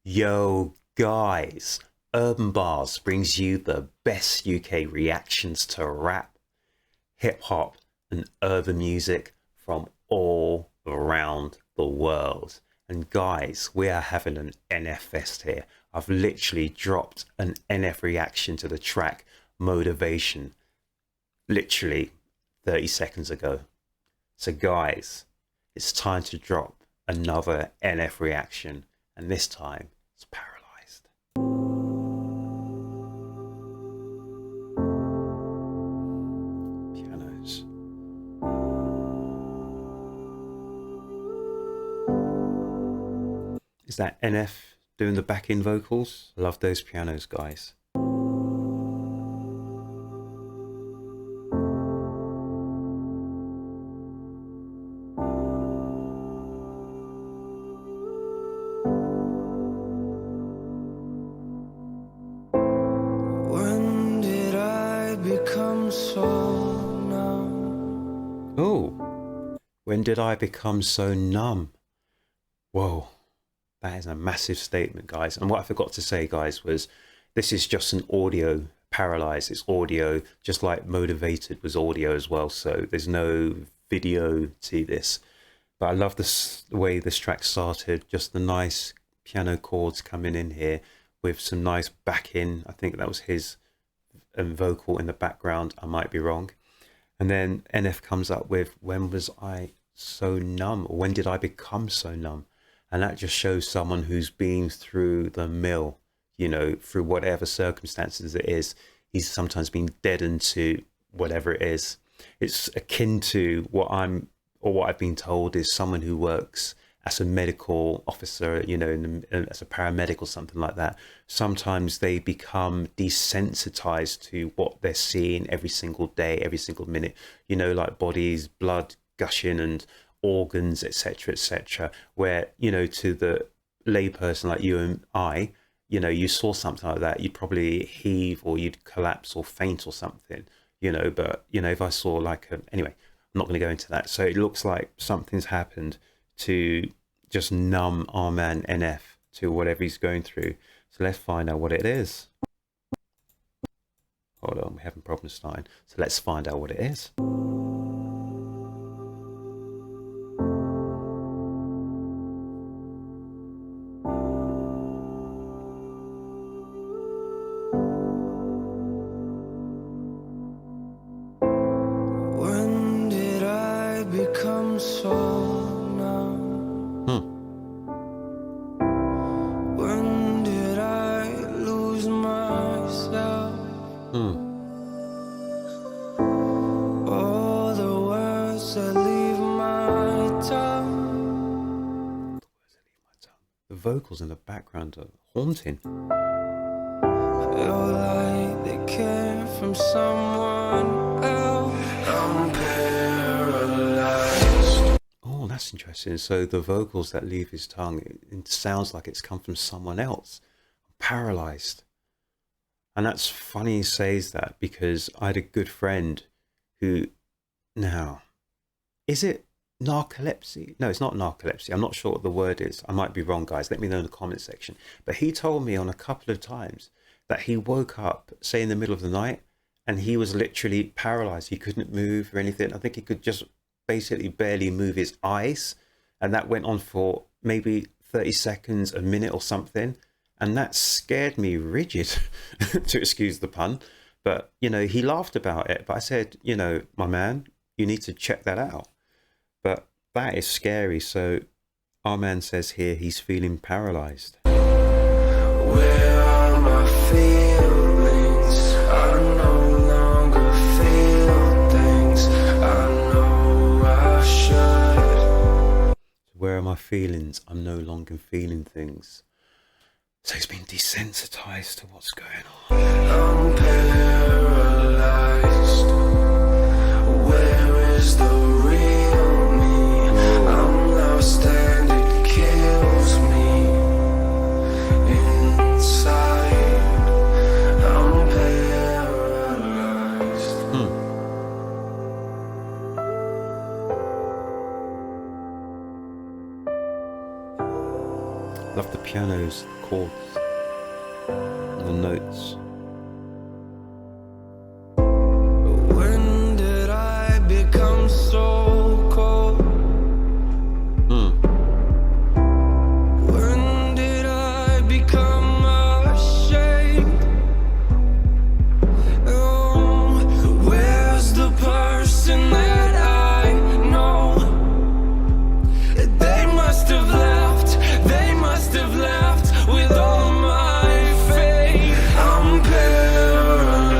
Yo, guys, Urb'n Barz brings you the best UK reactions to rap, hip hop, and urban music from all around the world. And guys, we are having an NF fest here. I've literally dropped an NF reaction to the track Motivation literally 30 seconds ago. So guys, it's time to drop another NF reaction, and this time it's Paralyzed. Pianos. Is that NF doing the backing vocals? I love those pianos, guys. Oh, when did I become so numb? Whoa, that is a massive statement, guys. And what I forgot to say, guys, was this is just an audio. Paralyzed, it's audio, just like Motivated was audio as well. So there's no video to this. But I love the way this track started, just the nice piano chords coming in here with some nice backing. I think that was his vocal in the background. I might be wrong. And then NF comes up with, when was I so numb? Or when did I become so numb? And that just shows someone who's been through the mill, you know, through whatever circumstances it is. He's sometimes been deadened to whatever it is. It's akin to what I've been told is someone who works as a medical officer, you know, as a paramedic or something like that. Sometimes they become desensitized to what they're seeing every single day, every single minute, you know, like bodies, blood gushing and organs, etc., where, you know, to the layperson like you and I, you know, you saw something like that, you'd probably heave or you'd collapse or faint or something, you know. But, you know, if I saw like anyway, I'm not going to go into that. So it looks like something's happened to just numb our man NF to whatever he's going through. So let's find out what it is. Hold on, we're having problems starting. So let's find out what it is. When did I become so When did I lose myself? All the words that leave my tongue. The vocals in the background are haunting. Feel like they came from someone else. I'm paralyzed. Oh, that's interesting. So the vocals that leave his tongue, it sounds like it's come from someone else. Paralyzed. And that's funny he says that, because I had a good friend who, now, is it narcolepsy? No, it's not narcolepsy. I'm not sure what the word is. I might be wrong, guys. Let me know in the comment section. But he told me on a couple of times that he woke up, say in the middle of the night, and he was literally paralyzed. He couldn't move or anything. I think he could just basically barely move his eyes. And that went on for maybe 30 seconds, a minute or something. And that scared me rigid, to excuse the pun. But, you know, he laughed about it. But I said, you know, my man, you need to check that out. But that is scary. So our man says here he's feeling paralyzed. Where are my feelings? I no longer feel things. I know I should. Where are my feelings? I'm no longer feeling things. So he's been desensitized to what's going on. I'm paralyzed. Where is the real me? I'm lost and it kills me inside. I'm paralyzed. Love the pianos, the chords, and the notes. When did I become so cold? When did I become ashamed? Oh, where's the person that I know? They must have left, they must have left with all my faith. I'm paralyzed.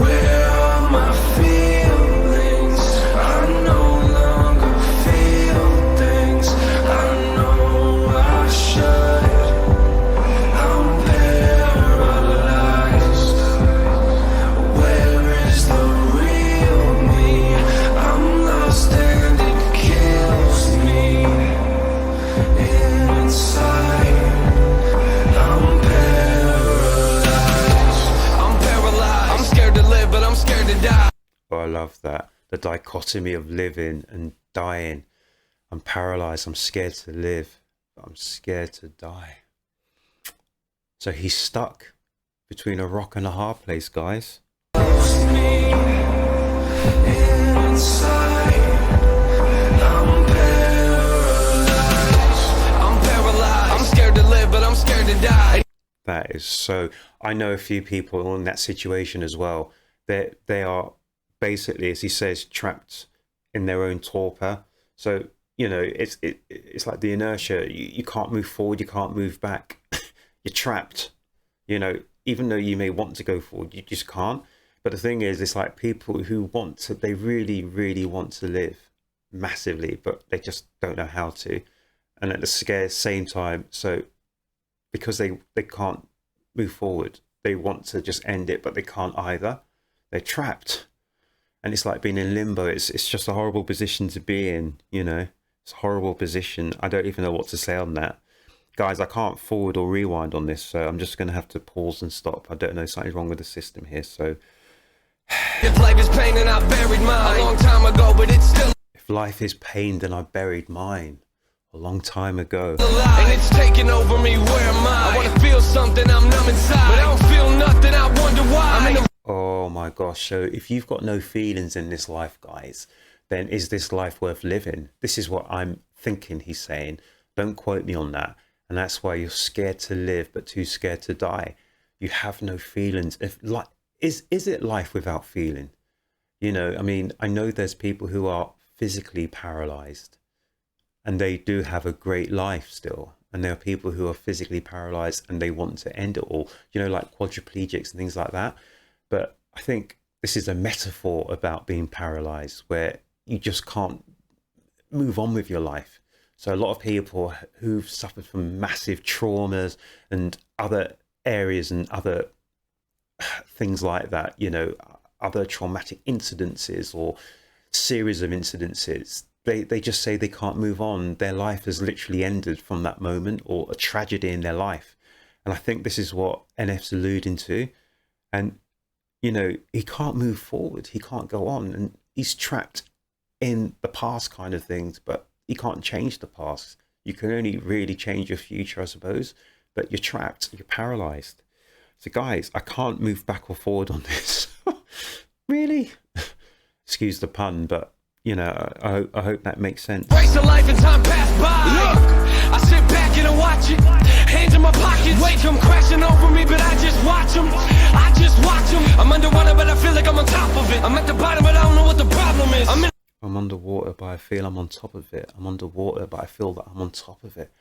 Where are my feelings? I no longer feel things. I know I should. I'm paralyzed. Where is the real me? I'm lost and it kills me inside. I'm paralyzed. I'm paralyzed. I'm scared to live, but I'm scared to die. Oh, I love that. The dichotomy of living and dying. I'm paralyzed. I'm scared to live, but I'm scared to die. So he's stuck between a rock and a hard place, guys. Me inside. I'm paralyzed. I'm paralyzed. I'm scared to live, but I'm scared to die. That is so. I know a few people in that situation as well. They are basically, as he says, trapped in their own torpor. So you know, it's like the inertia. You can't move forward. You can't move back. You're trapped. You know, even though you may want to go forward, you just can't. But the thing is, it's like people who want to. They really, really want to live massively, but they just don't know how to. And at the same time, so because they can't move forward, they want to just end it, but they can't either. They're trapped, and it's like being in limbo. It's just a horrible position to be in, you know. It's a horrible position. I don't even know what to say on that, guys. I can't forward or rewind on this, so I'm just going to have to pause and stop. I don't know, something's wrong with the system here. So If life is pain, then I buried mine a long time ago, but it's still if life is pain, then I buried mine a long time ago. alive. And it's taking over me. Where am I? I want to feel something. I'm numb inside, but I don't feel nothing. I wonder why. I'm in the Oh my gosh. So if you've got no feelings in this life, guys, then is this life worth living? This is what I'm thinking he's saying. Don't quote me on that. And that's why you're scared to live, but too scared to die. You have no feelings. Is it life without feeling? You know, I mean, I know there's people who are physically paralyzed and they do have a great life still. And there are people who are physically paralyzed and they want to end it all, you know, like quadriplegics and things like that. But I think this is a metaphor about being paralyzed where you just can't move on with your life. So a lot of people who've suffered from massive traumas and other areas and other things like that, you know, other traumatic incidences or series of incidences, they just say they can't move on. Their life has literally ended from that moment, or a tragedy in their life. And I think this is what NF's alluding to. And you know, he can't move forward. He can't go on, and he's trapped in the past kind of things, but you can't change the past. You can only really change your future, I suppose, but you're trapped, you're paralyzed. So guys, I can't move back or forward on this. Really? Excuse the pun, but you know, I hope that makes sense. race of life and time passed by. Look, I sit back and I watch it. Hands in my pockets. Wait, come crashing over me, but I just watch them. I just watch them. I'm underwater, but I feel like I'm on top of it. I'm at the bottom, but I don't know what the problem is. I'm underwater, but I feel I'm on top of it. I'm underwater, but I feel that I'm on top of it.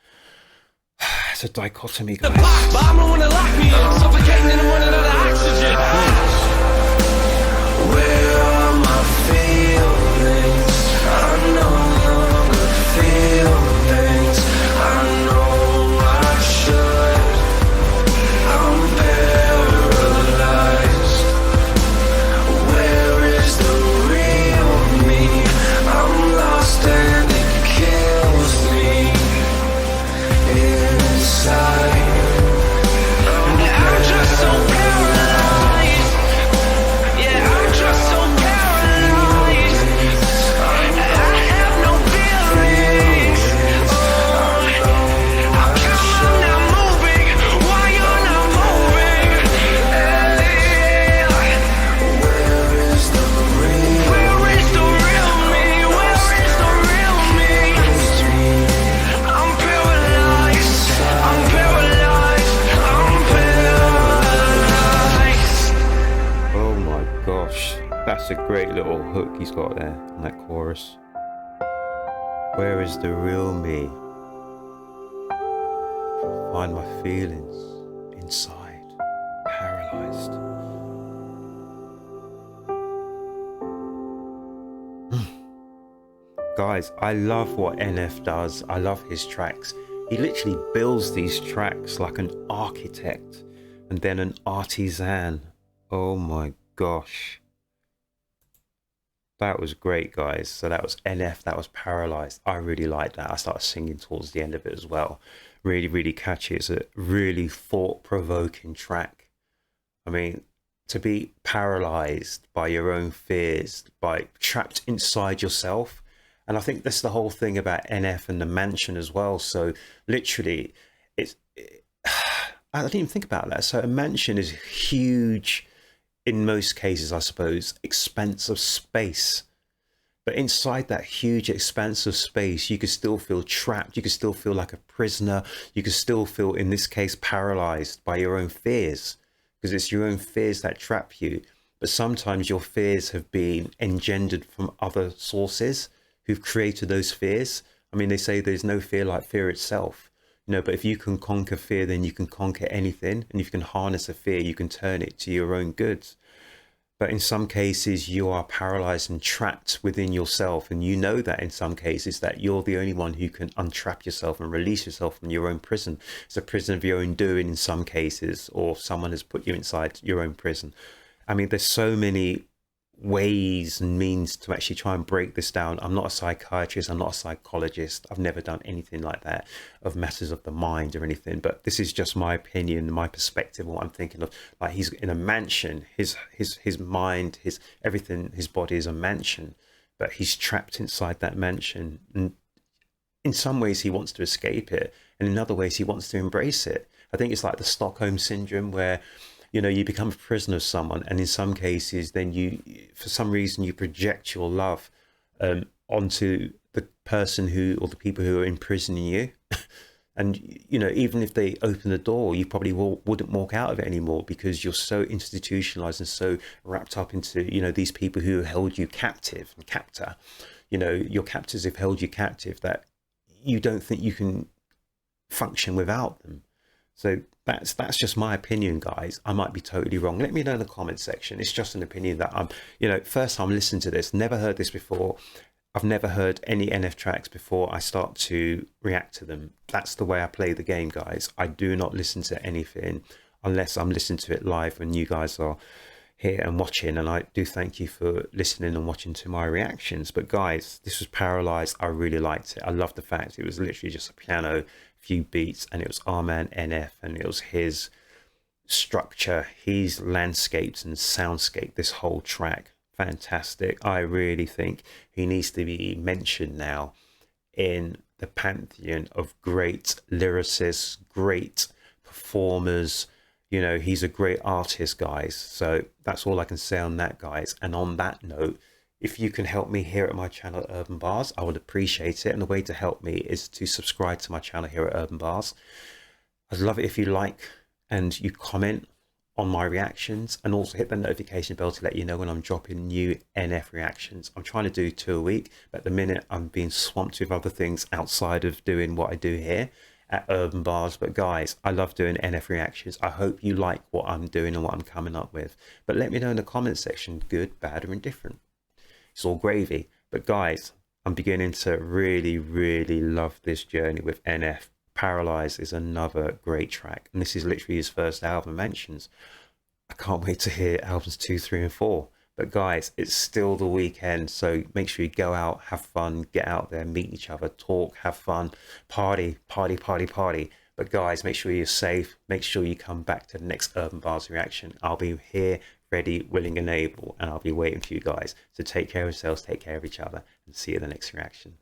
It's a dichotomy, guys. But I'm the one that locked me in. Suffocating and I'm running out of oxygen. Where are my feelings? I no longer feel things. I know I should. I'm paralyzed. Where is the real me? I'm lost and it kills me inside. I'm just so paralyzed. little hook he's got there on that chorus. Where is the real me? Find my feelings inside, paralyzed. Guys, I love what NF does. I love his tracks. He literally builds these tracks like an architect and then an artisan. Oh my gosh. That was great, guys. So that was NF, that was Paralyzed. I really liked that. I started singing towards the end of it as well. Really, really catchy. It's a really thought-provoking track. I mean, to be paralyzed by your own fears, by trapped inside yourself. And I think that's the whole thing about NF and the mansion as well. So literally, I didn't even think about that. So a mansion is huge, in most cases, I suppose, expanse of space. But inside that huge expanse of space, you could still feel trapped. You could still feel like a prisoner. You could still feel, in this case, paralyzed by your own fears, because it's your own fears that trap you. But sometimes your fears have been engendered from other sources who've created those fears. I mean, they say there's no fear like fear itself. You know, but if you can conquer fear, then you can conquer anything. And if you can harness a fear, you can turn it to your own goods. But in some cases, you are paralyzed and trapped within yourself. And you know that in some cases that you're the only one who can untrap yourself and release yourself from your own prison. It's a prison of your own doing in some cases, or someone has put you inside your own prison. I mean, there's so many ways and means to actually try and break this down. I'm not a psychiatrist, I'm not a psychologist, I've never done anything like that of matters of the mind or anything, but this is just my opinion, my perspective, what I'm thinking of. Like, he's in a mansion, his mind, his everything, his body is a mansion, but he's trapped inside that mansion, and in some ways he wants to escape it, and in other ways he wants to embrace it. I think it's like the Stockholm syndrome, where you know, you become a prisoner of someone, and in some cases, then you, for some reason, you project your love onto the person who, or the people who are imprisoning you. And, you know, even if they open the door, you probably wouldn't walk out of it anymore, because you're so institutionalized and so wrapped up into, you know, these people who held you captive and captor. You know, your captors have held you captive, that you don't think you can function without them. So that's just my opinion, guys. I might be totally wrong. Let me know in the comment section. It's just an opinion that I'm, you know, first time listening to this, never heard this before. I've never heard any NF tracks before I start to react to them. That's the way I play the game, guys. I do not listen to anything unless I'm listening to it live when you guys are here and watching. And I do thank you for listening and watching to my reactions. But guys, this was Paralyzed. I really liked it. I love the fact it was literally just a piano, few beats, and it was our man NF, and it was his structure, his landscapes and soundscape, this whole track. Fantastic. I really think he needs to be mentioned now in the pantheon of great lyricists, great performers. You know, he's a great artist, guys. So that's all I can say on that, guys. And on that note, if you can help me here at my channel, Urb'n Barz, I would appreciate it. And the way to help me is to subscribe to my channel here at Urb'n Barz. I'd love it if you like and you comment on my reactions, and also hit the notification bell to let you know when I'm dropping new NF reactions. I'm trying to do 2 a week, but at the minute I'm being swamped with other things outside of doing what I do here at Urb'n Barz. But guys, I love doing NF reactions. I hope you like what I'm doing and what I'm coming up with. But let me know in the comment section, good, bad, or indifferent. It's all gravy. But guys, I'm beginning to really, really love this journey with NF. Paralyzed is another great track, and this is literally his first album mentions. I can't wait to hear albums 2, 3, and 4. But guys, it's still the weekend, so make sure you go out, have fun, get out there, meet each other, talk, have fun, party, party, party, party. But guys, make sure you're safe. Make sure you come back to the next Urb'n Barz reaction. I'll be here, ready, willing, and able, and I'll be waiting for you guys. So take care of yourselves, take care of each other, and see you in the next reaction.